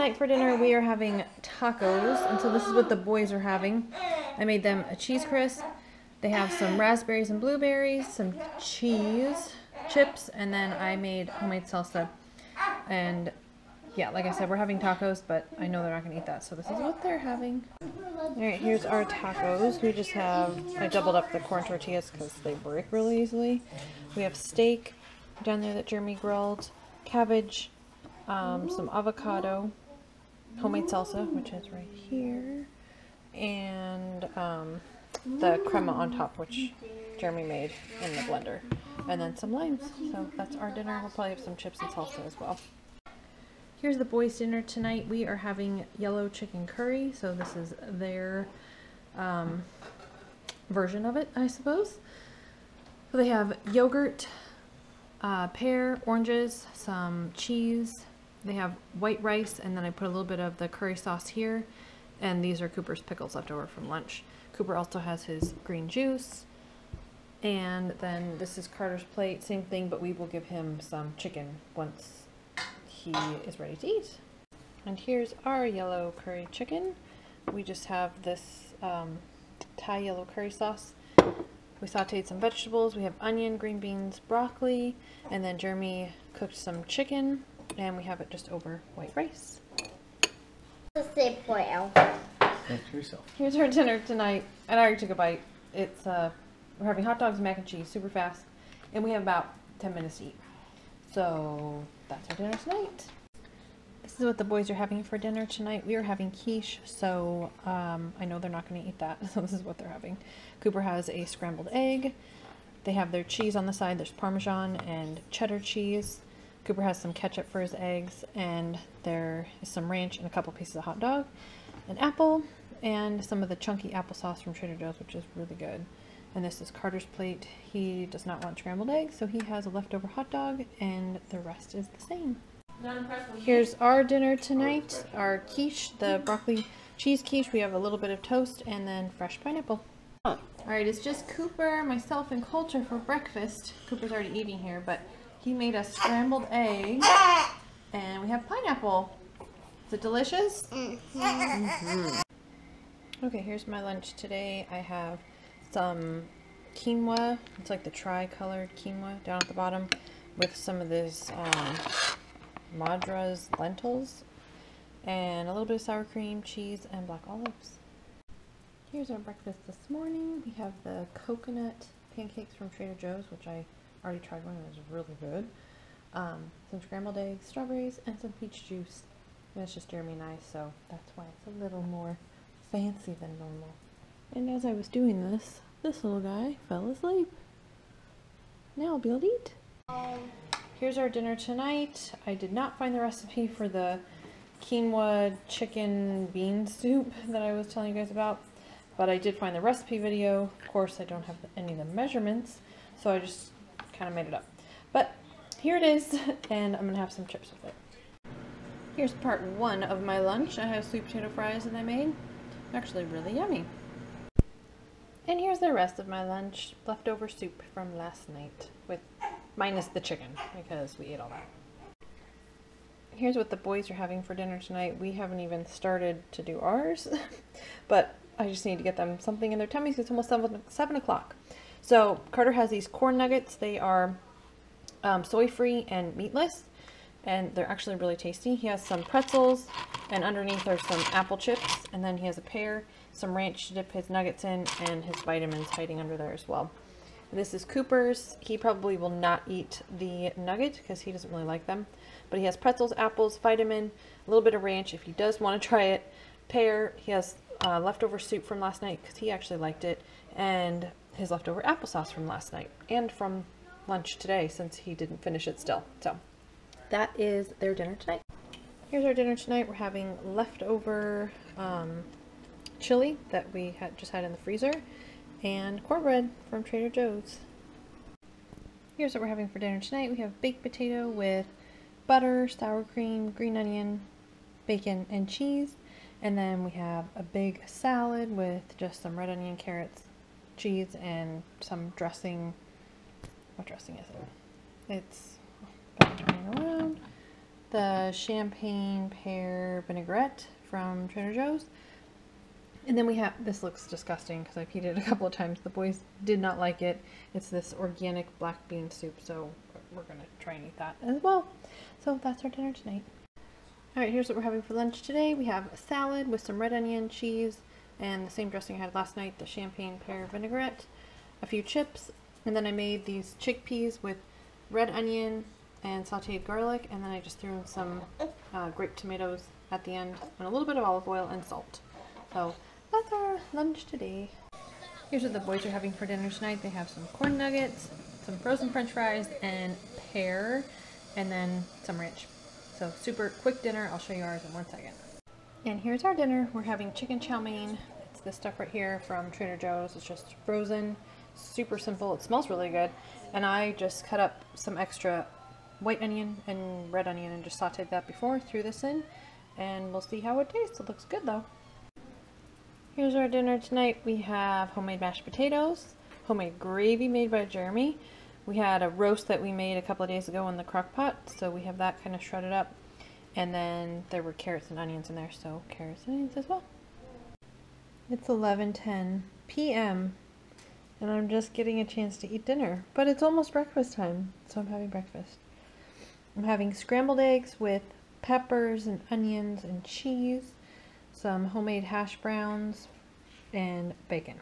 Tonight for dinner we are having tacos, and so this is what the boys are having. I made them a cheese crisp. They have some raspberries and blueberries, some cheese, chips, and then I made homemade salsa. And yeah, like I said, we're having tacos, but I know they're not going to eat that, so this is what they're having. Alright, here's our tacos. We just have, I doubled up the corn tortillas because they break really easily. We have steak down there that Jeremy grilled, cabbage, some avocado, homemade salsa, which is right here, and the crema on top, which Jeremy made in the blender, and then some limes. So that's our dinner. We'll probably have some chips and salsa as well. Here's the boys' dinner tonight. We are having yellow chicken curry, so this is their version of it, I suppose. So they have yogurt, pear, oranges, some cheese. They have white rice, and then I put a little bit of the curry sauce here, and these are Cooper's pickles left over from lunch. Cooper also has his green juice, and then this is Carter's plate, same thing, but we will give him some chicken once he is ready to eat. And here's our yellow curry chicken. We just have this Thai yellow curry sauce. We sauteed some vegetables. We have onion, green beans, broccoli, and then Jeremy cooked some chicken, and we have it just over white rice. Here's our dinner tonight. I already took a bite. It's we're having hot dogs and mac and cheese, super fast, and we have about 10 minutes to eat. So that's our dinner tonight. This is what the boys are having for dinner tonight. We are having quiche, so I know they're not going to eat that, so this is what they're having. Cooper has a scrambled egg. They have their cheese on the side. There's Parmesan and cheddar cheese. Cooper has some ketchup for his eggs, and there is some ranch and a couple pieces of hot dog, an apple, and some of the chunky applesauce from Trader Joe's, which is really good. And this is Carter's plate. He does not want scrambled eggs, so he has a leftover hot dog, and the rest is the same. Here's our dinner tonight, our quiche, the broccoli cheese quiche. We have a little bit of toast and then fresh pineapple. Alright, it's just Cooper, myself, and Coulter for breakfast. Cooper's already eating here, but he made a scrambled egg, and we have pineapple. Is it delicious? Mm-hmm. Okay, here's my lunch today. I have some quinoa. It's like the tri-colored quinoa down at the bottom with some of this Madra's lentils and a little bit of sour cream, cheese, and black olives. Here's our breakfast this morning. We have the coconut pancakes from Trader Joe's, which I already tried one. It was really good. Some scrambled eggs, strawberries, and some peach juice. And it's just Jeremy and I, so that's why it's a little more fancy than normal. And as I was doing this little guy fell asleep. Now I'll be able to eat. Here's our dinner tonight. I did not find the recipe for the quinoa chicken bean soup that I was telling you guys about, but I did find the recipe video. Of course, I don't have any of the measurements, so I just kind of made it up. But here it is, and I'm going to have some chips with it. Here's part one of my lunch. I have sweet potato fries that I made. Actually really yummy. And here's the rest of my lunch. Leftover soup from last night, with minus the chicken, because we ate all that. Here's what the boys are having for dinner tonight. We haven't even started to do ours, but I just need to get them something in their tummies. It's almost 7 o'clock. So Carter has these corn nuggets. They are soy-free and meatless, and they're actually really tasty. He has some pretzels, and underneath are some apple chips, and then he has a pear, some ranch to dip his nuggets in, and his vitamins hiding under there as well. And this is Cooper's. He probably will not eat the nugget because he doesn't really like them, but he has pretzels, apples, vitamin, a little bit of ranch if he does want to try it, pear. He has leftover soup from last night because he actually liked it, and his leftover applesauce from last night, and from lunch today since he didn't finish it still. So that is their dinner tonight. Here's our dinner tonight. We're having leftover chili that we just had in the freezer, and cornbread from Trader Joe's. Here's what we're having for dinner tonight. We have baked potato with butter, sour cream, green onion, bacon, and cheese. And then we have a big salad with just some red onion, carrots, cheese, and some dressing. What dressing is it? It's turning around. the champagne pear vinaigrette from Trader Joe's. And then we have, this looks disgusting because I've heated it a couple of times. The boys did not like it. It's this organic black bean soup, so we're going to try and eat that as well. So that's our dinner tonight. Alright, here's what we're having for lunch today. We have a salad with some red onion, cheese, and the same dressing I had last night, the champagne pear vinaigrette, a few chips, and then I made these chickpeas with red onion and sauteed garlic, and then I just threw in some grape tomatoes at the end, and a little bit of olive oil and salt. So that's our lunch today. Here's what the boys are having for dinner tonight. They have some corn nuggets, some frozen french fries, and pear, and then some ranch. So super quick dinner. I'll show you ours in 1 second. And here's our dinner. We're having chicken chow mein. It's this stuff right here from Trader Joe's. It's just frozen, super simple. It smells really good. And I just cut up some extra white onion and red onion and just sauteed that before, threw this in, and we'll see how it tastes. It looks good though. Here's our dinner tonight. We have homemade mashed potatoes, homemade gravy made by Jeremy. We had a roast that we made a couple of days ago in the crock pot, so we have that kind of shredded up. And then there were carrots and onions in there, so carrots and onions as well. It's 11:10 p.m. and I'm just getting a chance to eat dinner, but it's almost breakfast time, so I'm having breakfast. I'm having scrambled eggs with peppers and onions and cheese, some homemade hash browns, and bacon.